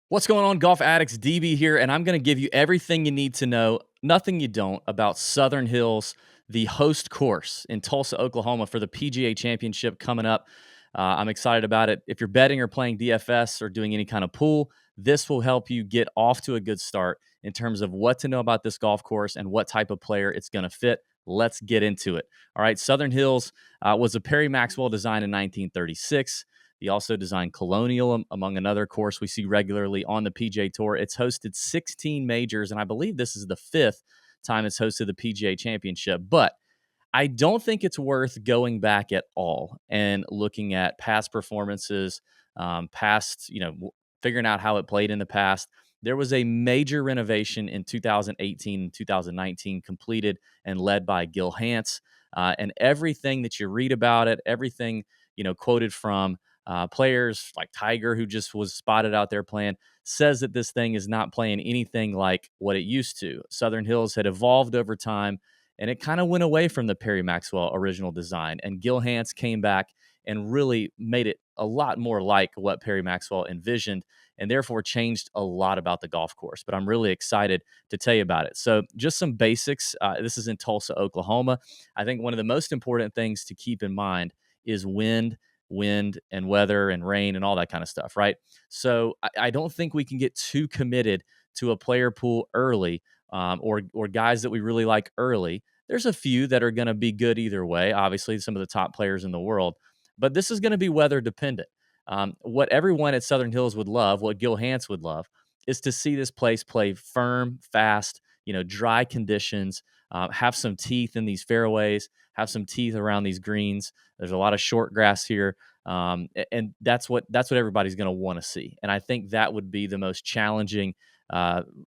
What's going on, golf addicts? DB here, and I'm going to give you everything you need to know, nothing you don't, about Southern Hills, the host course in Tulsa, Oklahoma for the PGA Championship coming up. I'm excited about it. If you're betting or playing DFS or doing any kind of pool, this will help you get off to a good start in terms of what to know about this golf course and what type of player it's going to fit. Let's get into it. All right, Southern Hills was a Perry Maxwell design in 1936. He also designed Colonial, among another course we see regularly on the PGA Tour. It's hosted 16 majors, and I believe this is the fifth time it's hosted the PGA Championship. But I don't think it's worth going back at all and looking at past performances, past, figuring out how it played in the past. There was a major renovation in 2018 and 2019 completed and led by Gil Hance. And everything that you read about it, everything, quoted from players like Tiger, who just was spotted out there playing, says that this thing is not playing anything like what it used to. Southern Hills had evolved over time, and it kind of went away from the Perry Maxwell original design. And Gil Hance came back and really made it a lot more like what Perry Maxwell envisioned, and therefore changed a lot about the golf course. But I'm really excited to tell you about it. So, just some basics. This is in Tulsa, Oklahoma. I think one of the most important things to keep in mind is wind and weather and rain and all that kind of stuff, right? So I don't think we can get too committed to a player pool early, or guys that we really like early. There's a few that are going to be good either way. Obviously, some of the top players in the world, but this is going to be weather dependent. What everyone at Southern Hills would love, what Gil Hance would love, is to see this place play firm, fast, dry conditions, have some teeth in these fairways, have some teeth around these greens. There's a lot of short grass here, and that's what everybody's going to want to see. And I think that would be the most challenging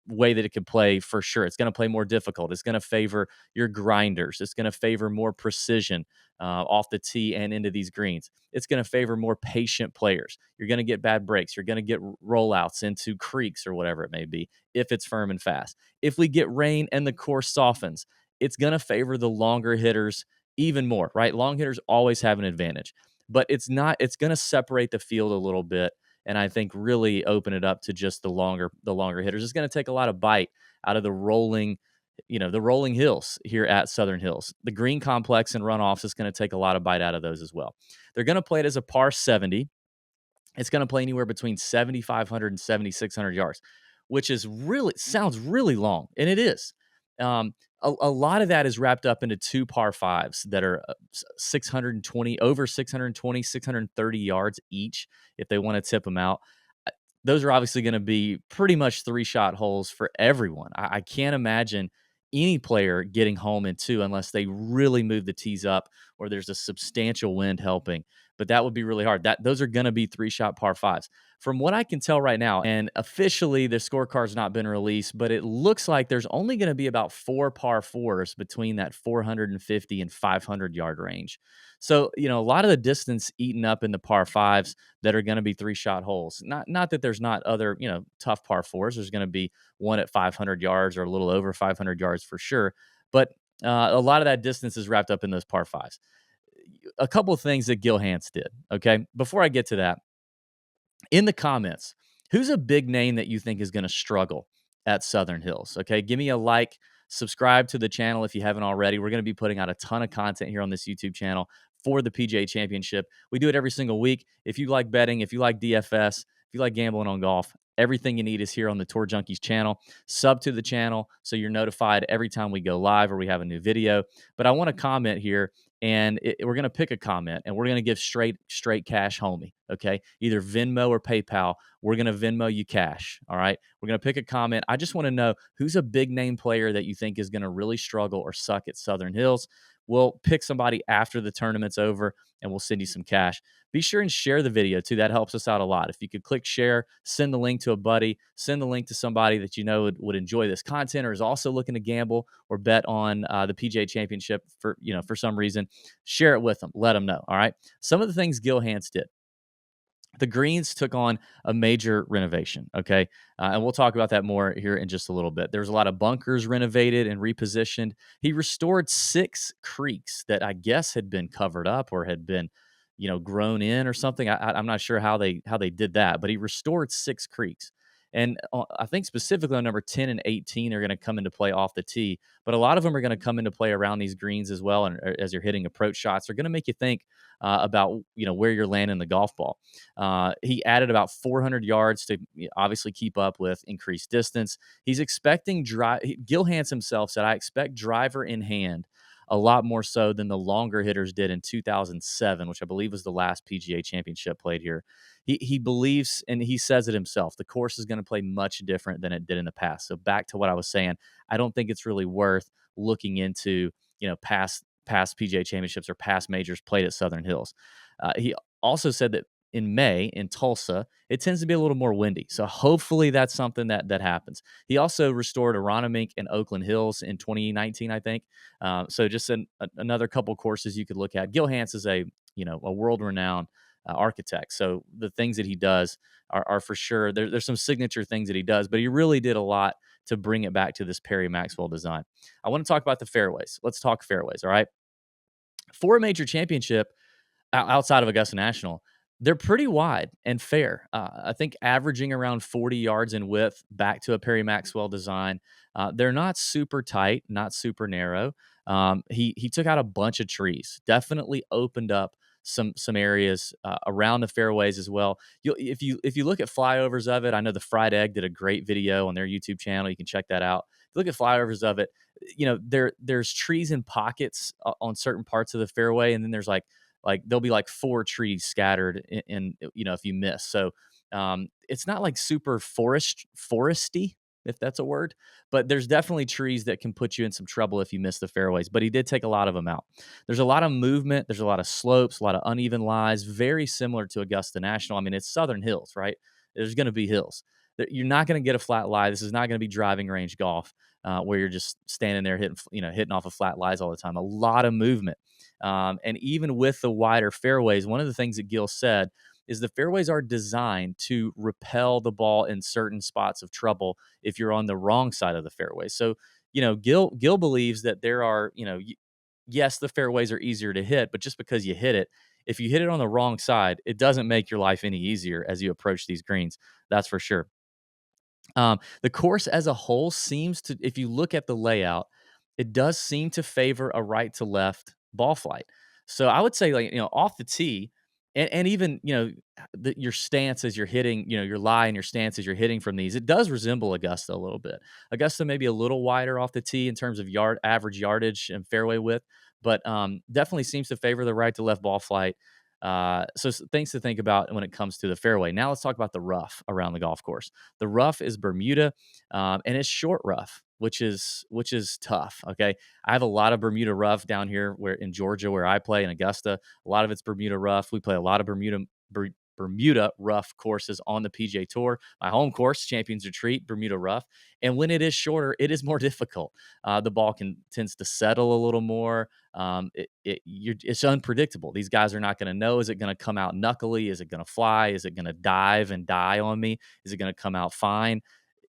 way that it could play for sure. It's going to play more difficult. It's going to favor your grinders. It's going to favor more precision off the tee and into these greens. It's going to favor more patient players. You're going to get bad breaks. You're going to get rollouts into creeks or whatever it may be if it's firm and fast. If we get rain and the course softens, it's going to favor the longer hitters even more, right? Long hitters always have an advantage, but it's going to separate the field a little bit, and I think really open it up to just the longer hitters. It's going to take a lot of bite out of the rolling hills here at Southern Hills. The green complex and runoffs is going to take a lot of bite out of those as well. They're going to play it as a par 70. It's going to play anywhere between 7,500 and 7,600 yards, which is really sounds really long, and it is. A lot of that is wrapped up into two par fives that are 620 over 620, 630 yards each if they want to tip them out. Those are obviously going to be pretty much three-shot holes for everyone. I can't imagine any player getting home in two unless they really move the tees up or there's a substantial wind helping. But that would be really hard. Those are going to be three-shot par fives. From what I can tell right now, and officially the scorecard's not been released, but it looks like there's only going to be about four par fours between that 450 and 500 yard range. So, a lot of the distance eaten up in the par fives that are going to be three-shot holes. Not that there's not other, tough par fours. There's going to be one at 500 yards or a little over 500 yards for sure. But a lot of that distance is wrapped up in those par fives. A couple of things that Gil Hance did. Okay. Before I get to that, in the comments, who's a big name that you think is going to struggle at Southern Hills? Okay. Give me a like, subscribe to the channel if you haven't already. We're going to be putting out a ton of content here on this YouTube channel for the PGA Championship. We do it every single week. If you like betting, if you like DFS, if you like gambling on golf, everything you need is here on the Tour Junkies channel. Sub to the channel so you're notified every time we go live or we have a new video. But I want to comment here, and we're going to pick a comment, and we're going to give straight cash, homie. Okay, either Venmo or PayPal. We're going to Venmo you cash. All right, we're going to pick a comment. I just want to know who's a big name player that you think is going to really struggle or suck at Southern Hills. We'll pick somebody after the tournament's over, and we'll send you some cash. Be sure and share the video too. That helps us out a lot. If you could click share, send the link to a buddy, send the link to somebody that you know would enjoy this content or is also looking to gamble or bet on the PGA Championship for some reason. Share it with them. Let them know. All right. Some of the things Gil Hance did. The greens took on a major renovation, okay? And we'll talk about that more here in just a little bit. There's a lot of bunkers renovated and repositioned. He restored 6 creeks that I guess had been covered up or had been, grown in or something. I'm not sure how they did that, but he restored 6 creeks. And I think specifically on number 10 and 18 are going to come into play off the tee, but a lot of them are going to come into play around these greens as well. And as you're hitting approach shots, they're going to make you think about where you're landing the golf ball. He added about 400 yards to obviously keep up with increased distance. He's expecting Gil Hanse himself said, "I expect driver in hand a lot more so than the longer hitters did in 2007, which I believe was the last PGA Championship played here." He believes, and he says it himself, the course is going to play much different than it did in the past. So back to what I was saying, I don't think it's really worth looking into past PGA Championships or past majors played at Southern Hills. He also said that in May in Tulsa, it tends to be a little more windy. So hopefully that's something that happens. He also restored Aronimink and Oakland Hills in 2019, I think. So just another couple courses you could look at. Gil Hanse is a world renowned architect. So the things that he does are for sure. There's some signature things that he does, but he really did a lot to bring it back to this Perry Maxwell design. I want to talk about the fairways. Let's talk fairways. All right. For a major championship, outside of Augusta National, they're pretty wide and fair. I think averaging around 40 yards in width back to a Perry Maxwell design. They're not super tight, not super narrow. He took out a bunch of trees, definitely opened up some areas around the fairways as well. If you look at flyovers of it, I know the Fried Egg did a great video on their YouTube channel. You can check that out. If you look at flyovers of it, there's trees in pockets on certain parts of the fairway, and then there's like there'll be like 4 trees scattered in if you miss. So it's not like super foresty, if that's a word, but there's definitely trees that can put you in some trouble if you miss the fairways. But he did take a lot of them out. There's a lot of movement. There's a lot of slopes, a lot of uneven lies, very similar to Augusta National. I mean, it's Southern Hills, right? There's going to be hills. You're not going to get a flat lie. This is not going to be driving range golf where you're just standing there hitting off of flat lies all the time. A lot of movement. And even with the wider fairways, one of the things that Gil said is the fairways are designed to repel the ball in certain spots of trouble if you're on the wrong side of the fairway. So, Gil believes that there are, yes, the fairways are easier to hit, but just because you hit it, if you hit it on the wrong side, it doesn't make your life any easier as you approach these greens. That's for sure. The course as a whole seems to, if you look at the layout, it does seem to favor a right to left ball flight. So I would say, off the tee, and even your stance as you're hitting, your lie and your stance as you're hitting from these, it does resemble Augusta a little bit. Augusta may be a little wider off the tee in terms of average yardage and fairway width, but definitely seems to favor the right to left ball flight. So things to think about when it comes to the fairway. Now let's talk about the rough around the golf course. The rough is Bermuda, and it's short rough, which is tough. Okay, I have a lot of Bermuda rough down here where in Georgia where I play in Augusta. A lot of it's Bermuda rough. We play a lot of Bermuda rough courses on the PGA Tour. My home course, Champions Retreat, Bermuda rough. And when it is shorter, it is more difficult. The ball tends to settle a little more. It's unpredictable. These guys are not going to know. Is it going to come out knuckly? Is it going to fly? Is it going to dive and die on me? Is it going to come out fine?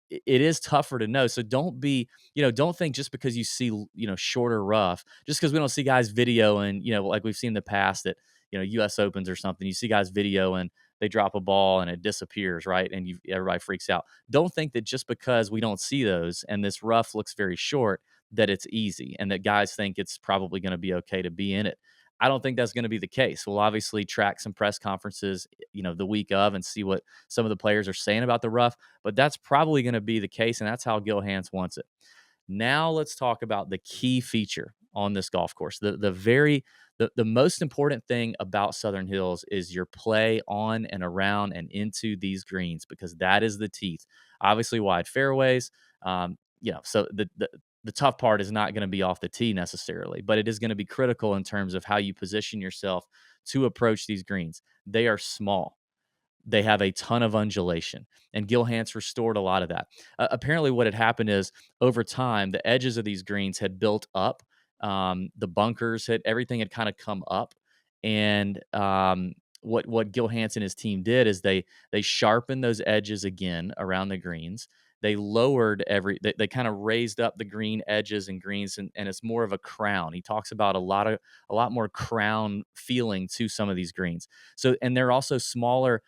It is tougher to know. So don't think just because you see, shorter rough, just because we don't see guys video and, like we've seen in the past at, US Opens or something, you see guys video and they drop a ball and it disappears, right? And everybody freaks out. Don't think that just because we don't see those and this rough looks very short, that it's easy and that guys think it's probably going to be okay to be in it. I don't think that's going to be the case. We'll obviously track some press conferences, the week of and see what some of the players are saying about the rough, but that's probably going to be the case, and that's how Gil Hanse wants it. Now let's talk about the key feature on this golf course. The most important thing about Southern Hills is your play on and around and into these greens, because that is the teeth. Obviously, wide fairways. So the tough part is not going to be off the tee necessarily, but it is going to be critical in terms of how you position yourself to approach these greens. They are small. They have a ton of undulation, and Gil Hanse restored a lot of that. Apparently, what had happened is over time, the edges of these greens had built up. The bunkers everything had kind of come up, and what Gil Hanse and his team did is they sharpened those edges again around the greens. They lowered they kind of raised up the green edges and greens, and it's more of a crown. He talks about a lot more crown feeling to some of these greens. So, and they're also smaller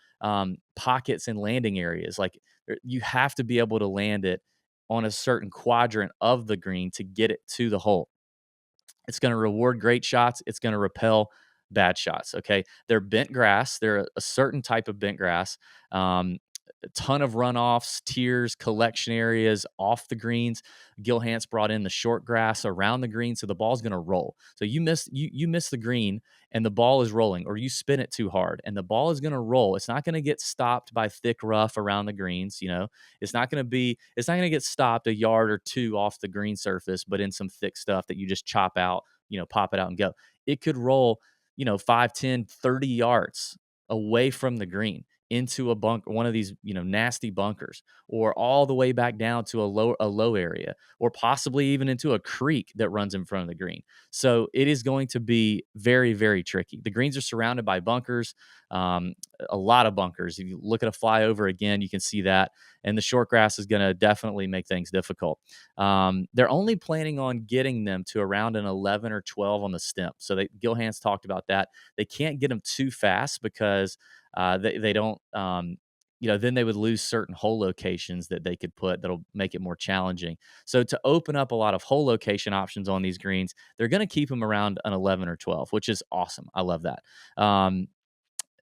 pockets and landing areas. Like You have to be able to land it on a certain quadrant of the green to get it to the hole. It's going to reward great shots. It's going to repel bad shots. Okay. They're bent grass. They're a certain type of bent grass. Um, a ton of runoffs, tiers, collection areas off the greens. Gil Hanse brought in the short grass around the green, so the ball's going to roll. So you miss the green, and the ball is rolling, or you spin it too hard, and the ball is going to roll. It's not going to get stopped by thick rough around the greens. It's not going to get stopped a yard or two off the green surface, but in some thick stuff that you just chop out, pop it out and go. It could roll, 5, 10, 30 yards away from the green into a bunker, one of these, nasty bunkers, or all the way back down to a low area, or possibly even into a creek that runs in front of the green. So it is going to be very, very tricky. The greens are surrounded by bunkers, um, a lot of bunkers. If you look at a flyover again, you can see that. And the short grass is going to definitely make things difficult. They're only planning on getting them to around an 11 or 12 on the stem. So Gil Hanse talked about that. They can't get them too fast because they don't, then they would lose certain hole locations that they could put that'll make it more challenging. So to open up a lot of hole location options on these greens, they're going to keep them around an 11 or 12, which is awesome. I love that.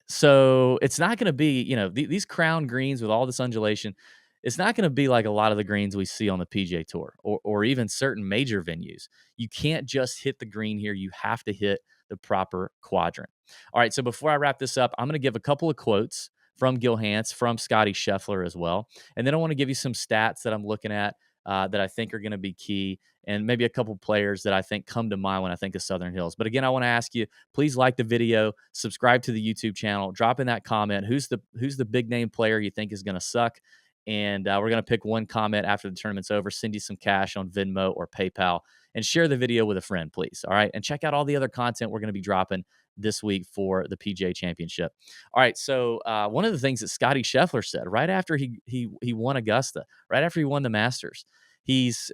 So it's not going to be, these crown greens with all this undulation. It's not going to be like a lot of the greens we see on the PGA Tour, or even certain major venues. You can't just hit the green here. You have to hit the proper quadrant. All right. So before I wrap this up, I'm going to give a couple of quotes from Gil Hanse, from Scotty Scheffler as well. And then I want to give you some stats that I'm looking at that I think are going to be key, and maybe a couple players that I think come to mind when I think of Southern Hills. But again, I want to ask you, please like the video, subscribe to the YouTube channel, drop in that comment. Who's the big name player you think is going to suck? And we're going to pick one comment after the tournament's over, send you some cash on Venmo or PayPal, and share the video with a friend, please. All right. And check out all the other content we're going to be dropping this week for the PGA Championship. All right. So one of the things that Scotty Scheffler said right after he won Augusta, right after he won the Masters, he's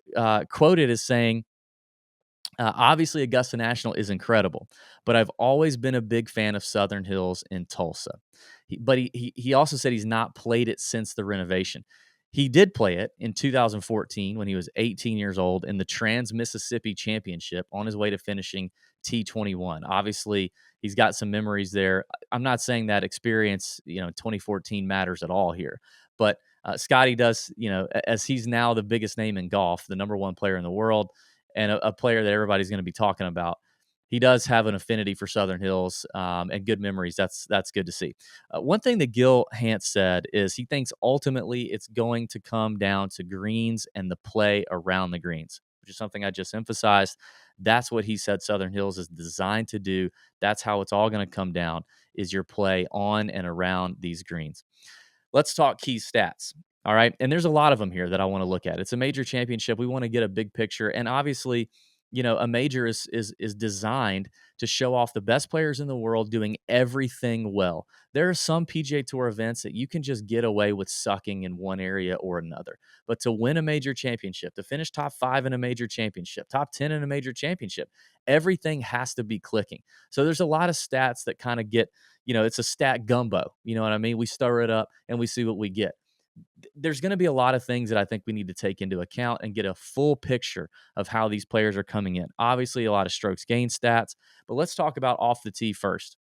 quoted as saying, obviously, Augusta National is incredible, but I've always been a big fan of Southern Hills in Tulsa. He also said he's not played it since the renovation. He did play it in 2014 when he was 18 years old in the Trans-Mississippi Championship on his way to finishing T21. Obviously, he's got some memories there. I'm not saying that experience, 2014 matters at all here, but Scotty does, as he's now the biggest name in golf, the number one player in the world, and a player that everybody's going to be talking about. He does have an affinity for Southern Hills and good memories. That's good to see. One thing that Gil Hanse said is he thinks ultimately it's going to come down to greens and the play around the greens, which is something I just emphasized. That's what he said Southern Hills is designed to do. That's how it's all going to come down, is your play on and around these greens. Let's talk key stats. All right. And there's a lot of them here that I want to look at. It's a major championship. We want to get a big picture. And obviously, a major is designed to show off the best players in the world doing everything well. There are some PGA Tour events that you can just get away with sucking in one area or another. But to win a major championship, to finish top 5 in a major championship, top 10 in a major championship, everything has to be clicking. So there's a lot of stats that kind of get, it's a stat gumbo. You know what I mean? We stir it up and we see what we get. There's going to be a lot of things that I think we need to take into account and get a full picture of how these players are coming in. Obviously, a lot of strokes gained stats, but let's talk about off the tee first.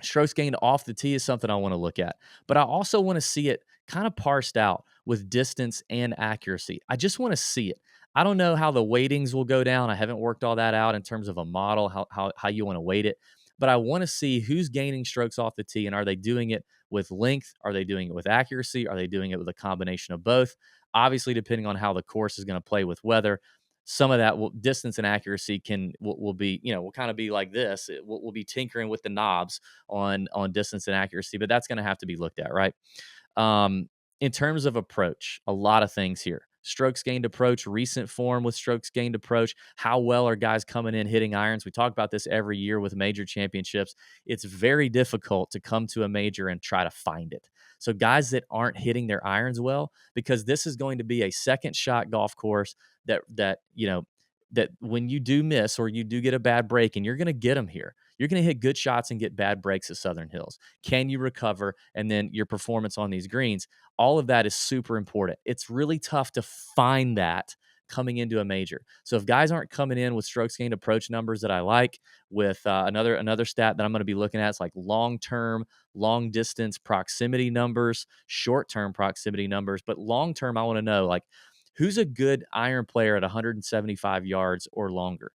Strokes gained off the tee is something I want to look at, but I also want to see it kind of parsed out with distance and accuracy. I just want to see it. I don't know how the weightings will go down. I haven't worked all that out in terms of a model, how you want to weight it, but I want to see who's gaining strokes off the tee, and are they doing it with length? Are they doing it with accuracy? Are they doing it with a combination of both? Obviously, depending on how the course is going to play with weather, some of that distance and accuracy will be, will kind of be like this. We'll be tinkering with the knobs on distance and accuracy, but that's going to have to be looked at, right? In terms of approach, a lot of things here. Strokes gained approach, recent form with strokes gained approach. How well are guys coming in hitting irons? We talk about this every year with major championships. It's very difficult to come to a major and try to find it. So guys that aren't hitting their irons well, because this is going to be a second shot golf course that when you do miss or you do get a bad break, and you're going to get them here, You're going to hit good shots and get bad breaks at Southern Hills. Can you recover? And then your performance on these greens, all of that is super important. It's really tough to find that coming into a major. So if guys aren't coming in with strokes gained approach numbers that I like, with another stat that I'm going to be looking at is like long-term, long distance proximity numbers, short-term proximity numbers, but long-term I want to know like who's a good iron player at 175 yards or longer.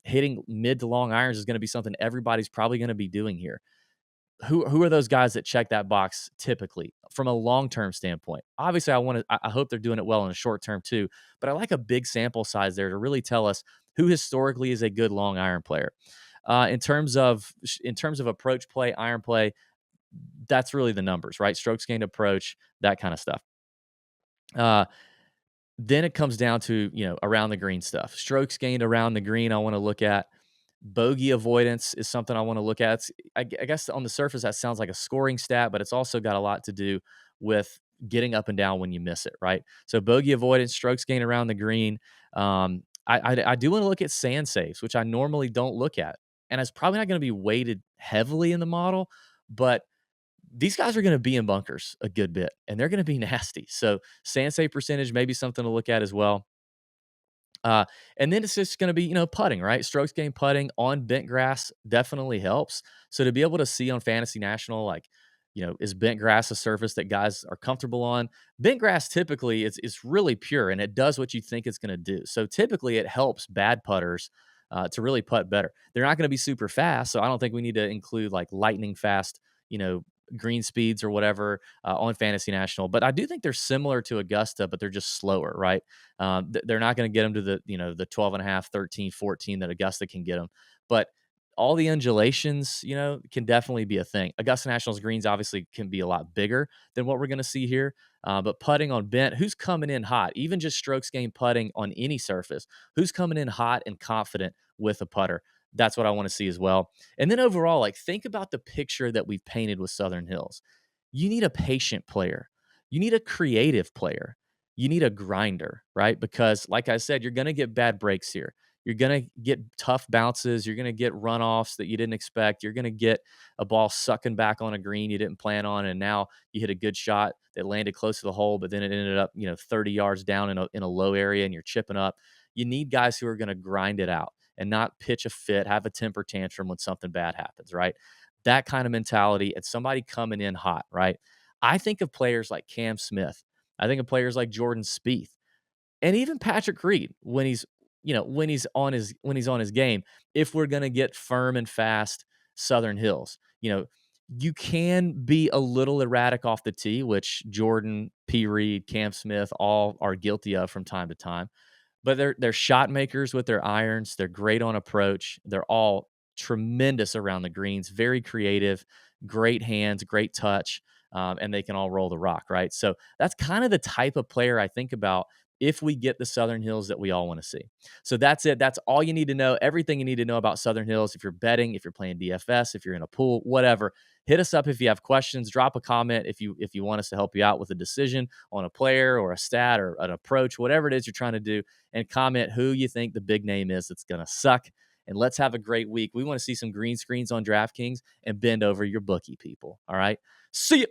Hitting mid to long irons is going to be something everybody's probably going to be doing here. Who are those guys that check that box typically from a long-term standpoint? Obviously, I hope they're doing it well in the short term too, but I like a big sample size there to really tell us who historically is a good long iron player. In terms of approach play, iron play, that's really the numbers, right? Strokes gained approach, that kind of stuff. Uh, then it comes down to, around the green stuff. Strokes gained around the green, I want to look at. Bogey avoidance is something I want to look at. I guess on the surface, that sounds like a scoring stat, but it's also got a lot to do with getting up and down when you miss it, right? So bogey avoidance, strokes gained around the green. I do want to look at sand saves, which I normally don't look at. And it's probably not going to be weighted heavily in the model, but these guys are going to be in bunkers a good bit, and they're going to be nasty. So sand save percentage may be something to look at as well. Uh, and then it's just going to be, putting, right? Strokes gained putting on bent grass definitely helps. So to be able to see on Fantasy National, like, is bent grass a surface that guys are comfortable on? Bent grass typically it's really pure and it does what you think it's going to do. So typically it helps bad putters to really putt better. They're not going to be super fast, so I don't think we need to include like lightning fast, you know, green speeds or whatever on Fantasy National. But I do think they're similar to Augusta, but they're just slower, right? They're not going to get them to the 12 and a half, 13, 14 that Augusta can get them. But all the undulations, can definitely be a thing. Augusta National's greens obviously can be a lot bigger than what we're going to see here. But putting on bent, who's coming in hot? Even just strokes gained putting on any surface, who's coming in hot and confident with a putter? That's what I want to see as well. And then overall, like think about the picture that we've painted with Southern Hills. You need a patient player. You need a creative player. You need a grinder, right? Because like I said, you're going to get bad breaks here. You're going to get tough bounces. You're going to get runoffs that you didn't expect. You're going to get a ball sucking back on a green you didn't plan on. And now you hit a good shot that landed close to the hole, but then it ended up, 30 yards down in a low area and you're chipping up. You need guys who are going to grind it out and not pitch a fit, have a temper tantrum when something bad happens, right? That kind of mentality and somebody coming in hot, right? I think of players like Cam Smith. I think of players like Jordan Spieth and even Patrick Reed when he's on his game. If we're going to get firm and fast Southern Hills, you can be a little erratic off the tee, which Jordan, P. Reed, Cam Smith all are guilty of from time to time. But they're shot makers with their irons. They're great on approach. They're all tremendous around the greens, very creative, great hands, great touch, and they can all roll the rock, right? So that's kind of the type of player I think about if we get the Southern Hills that we all want to see. So that's it. That's all you need to know. Everything you need to know about Southern Hills. If you're betting, if you're playing DFS, if you're in a pool, whatever, hit us up if you have questions. Drop a comment if you want us to help you out with a decision on a player or a stat or an approach, whatever it is you're trying to do, and comment who you think the big name is that's going to suck. And let's have a great week. We want to see some green screens on DraftKings and bend over your bookie, people. All right. See you.